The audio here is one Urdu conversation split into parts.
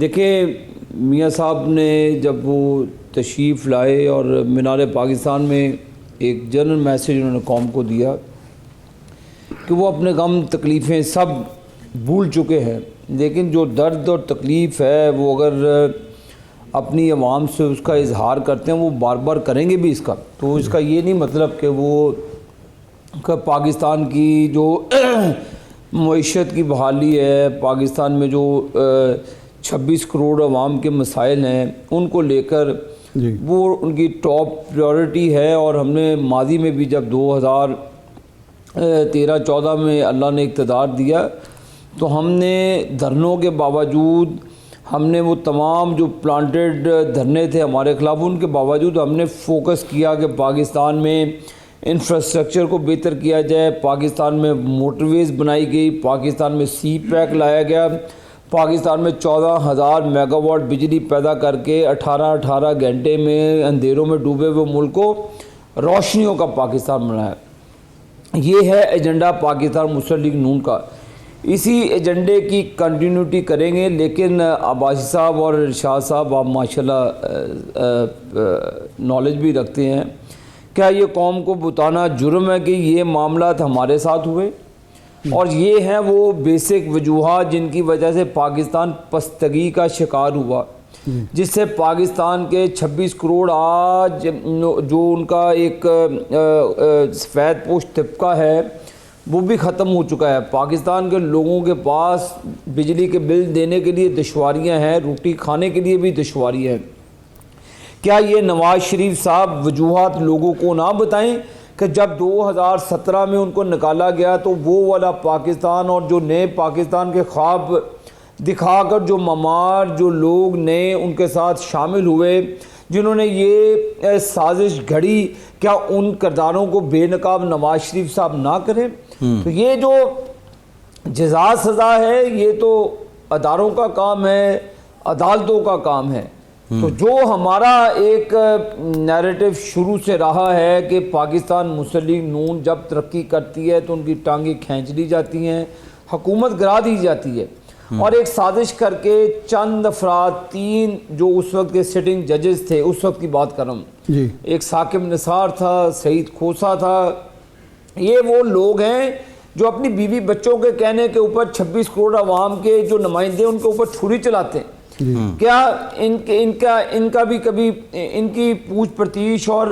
دیکھیں میاں صاحب نے جب وہ تشریف لائے اور مینار پاکستان میں ایک جنرل میسیج انہوں نے قوم کو دیا کہ وہ اپنے غم تکلیفیں سب بھول چکے ہیں، لیکن جو درد اور تکلیف ہے وہ اگر اپنی عوام سے اس کا اظہار کرتے ہیں وہ بار بار کریں گے بھی اس کا، تو اس کا یہ نہیں مطلب کہ وہ پاکستان کی جو معیشت کی بحالی ہے، پاکستان میں جو 26 کروڑ عوام کے مسائل ہیں ان کو لے کر وہ ان کی ٹاپ پریورٹی ہے۔ اور ہم نے ماضی میں بھی جب 2013-14 میں اللہ نے اقتدار دیا تو ہم نے دھرنوں کے باوجود، ہم نے وہ تمام جو پلانٹڈ دھرنے تھے ہمارے خلاف، ان کے باوجود ہم نے فوکس کیا کہ پاکستان میں انفراسٹرکچر کو بہتر کیا جائے، پاکستان میں موٹر ویز بنائی گئی، پاکستان میں سی پیک لایا گیا، پاکستان میں 14,000 میگا واٹ بجلی پیدا کر کے 18 گھنٹے میں اندھیروں میں ڈوبے ہوئے ملک کو روشنیوں کا پاکستان بنایا۔ یہ ہے ایجنڈا پاکستان مسلم لیگ نون کا۔ اسی ایجنڈے کی کنٹینیوٹی کریں گے، لیکن عباسی صاحب اور ارشاد صاحب آپ ماشاءاللہ نالج بھی رکھتے ہیں، کیا یہ قوم کو بتانا جرم ہے کہ یہ معاملات ہمارے ساتھ ہوئے؟ اور یہ ہیں وہ بیسک وجوہات جن کی وجہ سے پاکستان پستگی کا شکار ہوا، جس سے پاکستان کے 26 کروڑ آج جو ان کا ایک سفید پوش طبقہ ہے وہ بھی ختم ہو چکا ہے۔ پاکستان کے لوگوں کے پاس بجلی کے بل دینے کے لیے دشواریاں ہیں، روٹی کھانے کے لیے بھی دشواریاں ہیں۔ کیا یہ نواز شریف صاحب وجوہات لوگوں کو نہ بتائیں کہ جب 2017 میں ان کو نکالا گیا تو وہ والا پاکستان اور جو نئے پاکستان کے خواب دکھا کر جو ممار جو لوگ نئے ان کے ساتھ شامل ہوئے، جنہوں نے یہ سازش گھڑی، کیا ان کرداروں کو بے نقاب نواز شریف صاحب نہ کریں؟ تو یہ جو جزا سزا ہے یہ تو اداروں کا کام ہے، عدالتوں کا کام ہے۔ تو جو ہمارا ایک نیریٹو شروع سے رہا ہے کہ پاکستان مسلم لیگ نون جب ترقی کرتی ہے تو ان کی ٹانگیں کھینچ لی جاتی ہیں، حکومت گرا دی جاتی ہے، اور ایک سازش کر کے چند افراد، 3 جو اس وقت کے سٹنگ ججز تھے، اس وقت کی بات کر رہا ہوں، ایک ثاقب نثار تھا، سعید کھوسا تھا، یہ وہ لوگ ہیں جو اپنی بیوی بچوں کے کہنے کے اوپر 26 کروڑ عوام کے جو نمائندے ان کے اوپر چھری چلاتے ہیں۔ کیا ان کا بھی کبھی ان کی پوچھ پرتیش اور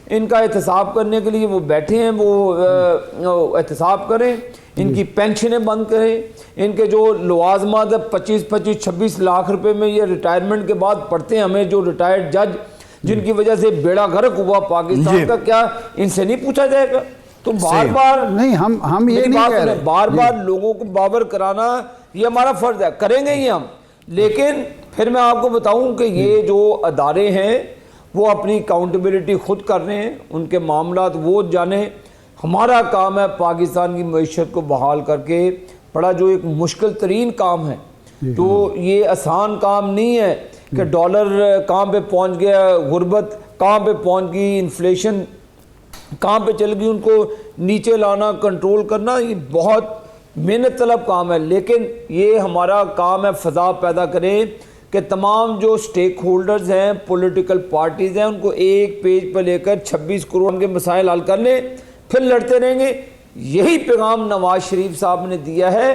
ان کا احتساب کرنے کے لیے وہ بیٹھے ہیں؟ وہ احتساب کریں، ان کی پینشنیں بند کریں، ان کے جو لوازمات 25-26 لاکھ روپے میں یہ ریٹائرمنٹ کے بعد پڑھتے ہیں ہمیں، جو ریٹائرڈ جج جن کی وجہ سے بیڑا غرق ہوا پاکستان کا، کیا ان سے نہیں پوچھا جائے گا؟ تو بار بار نہیں، ہم یہ نہیں کہہ رہے، بار بار لوگوں کو باور کرانا یہ ہمارا فرض ہے، کریں گے یہ ہم، لیکن پھر میں آپ کو بتاؤں کہ یہ جو ادارے ہیں وہ اپنی اکاؤنٹیبلٹی خود کر رہے ہیں، ان کے معاملات وہ جانیں۔ ہمارا کام ہے پاکستان کی معیشت کو بحال کر کے، بڑا جو ایک مشکل ترین کام ہے، تو یہ آسان کام نہیں ہے کہ ڈالر کہاں پہ پہنچ گیا، غربت کہاں پہ پہنچ گئی، انفلیشن کہاں پہ چل گئی، ان کو نیچے لانا، کنٹرول کرنا، یہ بہت محنت طلب کام ہے، لیکن یہ ہمارا کام ہے فضا پیدا کریں کہ تمام جو سٹیک ہولڈرز ہیں، پولیٹیکل پارٹیز ہیں، ان کو ایک پیج پہ لے کر 26 کروڑ کے مسائل حل کر لیں، پھر لڑتے رہیں گے۔ یہی پیغام نواز شریف صاحب نے دیا ہے،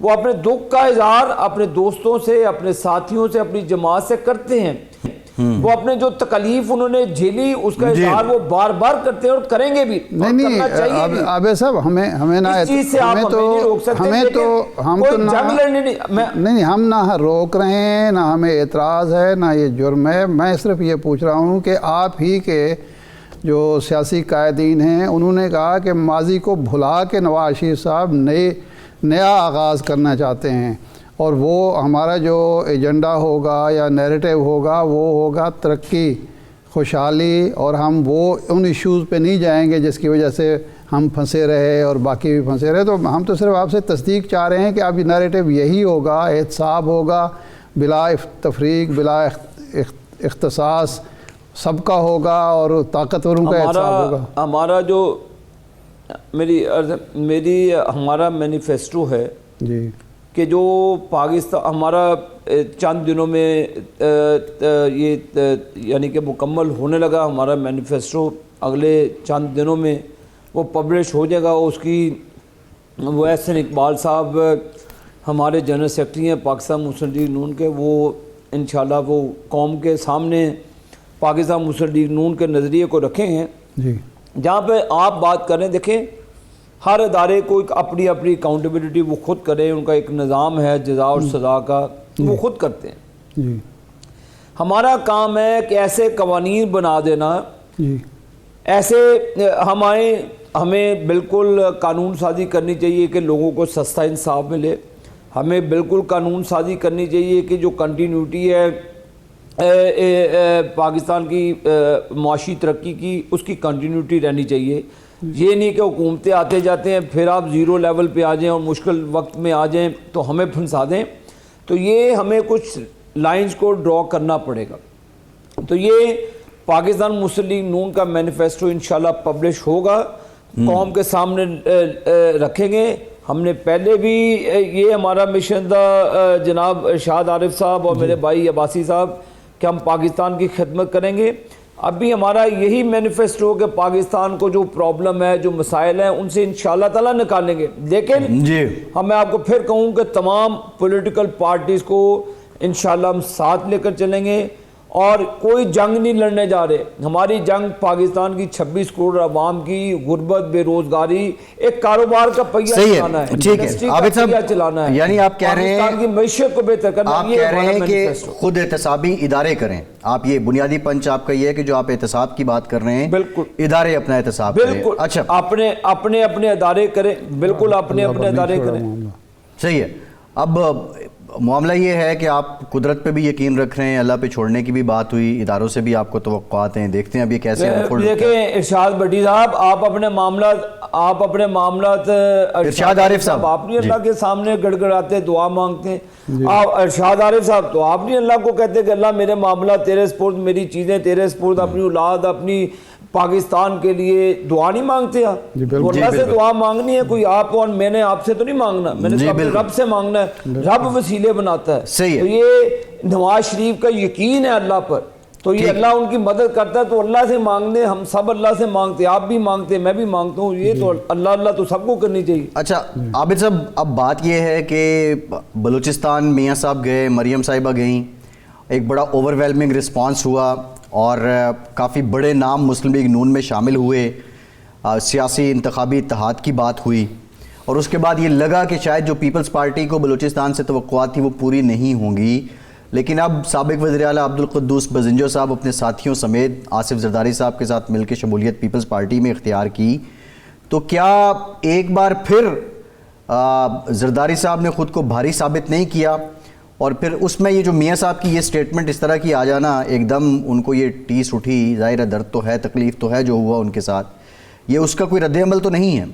وہ اپنے دکھ کا اظہار اپنے دوستوں سے، اپنے ساتھیوں سے، اپنی جماعت سے کرتے ہیں، وہ اپنے جو تکلیف انہوں نے جھیلی اس کا اظہار وہ بار بار کرتے ہیں اور کریں گے بھی، نہیں عابد صاحب، ہمیں نہ اس چیز سے آپ ہمیں نہیں روک سکتے، نہیں، ہم نہ روک رہے ہیں، نہ ہمیں اعتراض ہے، نہ یہ جرم ہے۔ میں صرف یہ پوچھ رہا ہوں کہ آپ ہی کے جو سیاسی قائدین ہیں انہوں نے کہا کہ ماضی کو بھلا کے نواز شریف صاحب نیا آغاز کرنا چاہتے ہیں، اور وہ ہمارا جو ایجنڈا ہوگا یا نیریٹو ہوگا وہ ہوگا ترقی، خوشحالی، اور ہم وہ ان ایشوز پہ نہیں جائیں گے جس کی وجہ سے ہم پھنسے رہے اور باقی بھی پھنسے رہے۔ تو ہم تو صرف آپ سے تصدیق چاہ رہے ہیں کہ اب نیریٹو یہی ہوگا، احتساب ہوگا، بلا تفریق، بلا اختصاص، سب کا ہوگا، اور طاقتوروں کا احتساب ہوگا۔ ہمارا جو ہمارا مینیفیسٹو ہے، جی، کہ جو پاکستان ہمارا چند دنوں میں یہ یعنی کہ مکمل ہونے لگا ہمارا مینیفیسٹو، اگلے چند دنوں میں وہ پبلش ہو جائے گا. اس کی وہ احسن اقبال صاحب ہمارے جنرل سیکرٹری ہیں پاکستان مسلم لیگ نون کے، وہ انشاءاللہ وہ قوم کے سامنے پاکستان مسلم لیگ نون کے نظریے کو رکھے ہیں. جی جہاں پہ آپ بات کریں، دیکھیں ہر ادارے کو ایک اپنی اپنی اکاؤنٹیبلٹی وہ خود کریں، ان کا ایک نظام ہے جزا اور سزا کا، وہ خود کرتے ہیں. جی ہمارا کام ہے کہ ایسے قوانین بنا دینا، جی ایسے ہمیں بالکل قانون سازی کرنی چاہیے کہ لوگوں کو سستا انصاف ملے. ہمیں بالکل قانون سازی کرنی چاہیے کہ جو کنٹینیوٹی ہے پاکستان کی معاشی ترقی کی، اس کی کنٹینیوٹی رہنی چاہیے. یہ نہیں کہ حکومتیں آتے جاتے ہیں پھر آپ زیرو لیول پہ آ جائیں اور مشکل وقت میں آ جائیں تو ہمیں پھنسا دیں. تو یہ ہمیں کچھ لائنز کو ڈرا کرنا پڑے گا. تو یہ پاکستان مسلم لیگ نون کا مینیفیسٹو انشاءاللہ پبلش ہوگا، قوم کے سامنے رکھیں گے. ہم نے پہلے بھی یہ ہمارا مشن تھا جناب ارشاد عارف صاحب اور میرے بھائی عباسی صاحب کہ ہم پاکستان کی خدمت کریں گے. اب بھی ہمارا یہی مینیفیسٹو کہ پاکستان کو جو پرابلم ہے، جو مسائل ہیں، ان سے انشاءاللہ تعالیٰ نکالیں گے. لیکن میں آپ کو پھر کہوں کہ تمام پولیٹیکل پارٹیز کو انشاءاللہ ہم ساتھ لے کر چلیں گے اور کوئی جنگ نہیں لڑنے جا رہے. ہماری جنگ پاکستان کی 26 کروڑ عوام کی غربت، بے روزگاری، ایک کاروبار کا پہیہ چلانا ہے، انڈسٹری کا پہیہ چلانا ہے، یعنی آپ کہہ رہے ہیں پاکستان کی معیشت کو بہتر کرنا. آپ کہہ رہے ہیں کہ خود احتسابی ادارے کریں. آپ یہ بنیادی پنچ آپ کا یہ ہے کہ جو آپ احتساب کی بات کر ررہے ہیں، بالکل ادارے اپنا احتساب کریں. بالکل اچھا، اپنے ادارے کریں، بالکل اپنے ادارے کریں. صحیح ہے. اب معاملہ یہ ہے کہ آپ قدرت پہ بھی یقین رکھ رہے ہیں، اللہ پہ چھوڑنے کی بھی بات ہوئی، اداروں سے بھی آپ کو توقعات ہیں، دیکھتے ہیں اب یہ کیسے انفولڈ ہوتا ہے. دیکھیں ارشاد بھٹی صاحب، آپ اپنے معاملات ارشاد عارف صاحب آپ نہیں اللہ کے سامنے گڑ گڑاتے دعا مانگتے ہیں. آپ ارشاد عارف صاحب تو آپ نہیں اللہ کو کہتے کہ اللہ میرے معاملات تیرے سپرد، میری چیزیں تیرے سپرد، اپنی اولاد، اپنی پاکستان کے لیے دعا نہیں مانگتے آپ؟ اللہ سے دعا مانگنی ہے کوئی آپ، اور میں نے آپ سے تو نہیں مانگنا، میں نے تو اپنے رب سے مانگنا ہے. رب وسیلے بناتا ہے. صحیح ہے. تو یہ نواز شریف کا یقین ہے اللہ پر، تو یہ اللہ ان کی مدد کرتا ہے. تو اللہ سے مانگنے، ہم سب اللہ سے مانگتے، آپ بھی مانگتے، میں بھی مانگتا ہوں. یہ تو اللہ تو سب کو کرنی چاہیے. اچھا عابد صاحب، اب بات یہ ہے کہ بلوچستان میاں صاحب گئے، مریم صاحبہ گئیں، ایک بڑا اوور ویلمنگ رسپانس ہوا اور کافی بڑے نام مسلم لیگ نون میں شامل ہوئے، سیاسی انتخابی اتحاد کی بات ہوئی، اور اس کے بعد یہ لگا کہ شاید جو پیپلز پارٹی کو بلوچستان سے توقعات تھی وہ پوری نہیں ہوں گی. لیکن اب سابق وزیر اعلیٰ عبدالقدوس بزنجو صاحب اپنے ساتھیوں سمیت آصف زرداری صاحب کے ساتھ مل کے شمولیت پیپلز پارٹی میں اختیار کی. تو کیا ایک بار پھر زرداری صاحب نے خود کو بھاری ثابت نہیں کیا؟ اور پھر اس میں یہ جو میاں صاحب کی یہ سٹیٹمنٹ اس طرح کی آ جانا، ایک دم ان کو یہ ٹیس اٹھی، ظاہر ہے درد تو ہے، تکلیف تو ہے جو ہوا ان کے ساتھ، یہ اس کا کوئی رد عمل تو نہیں ہے؟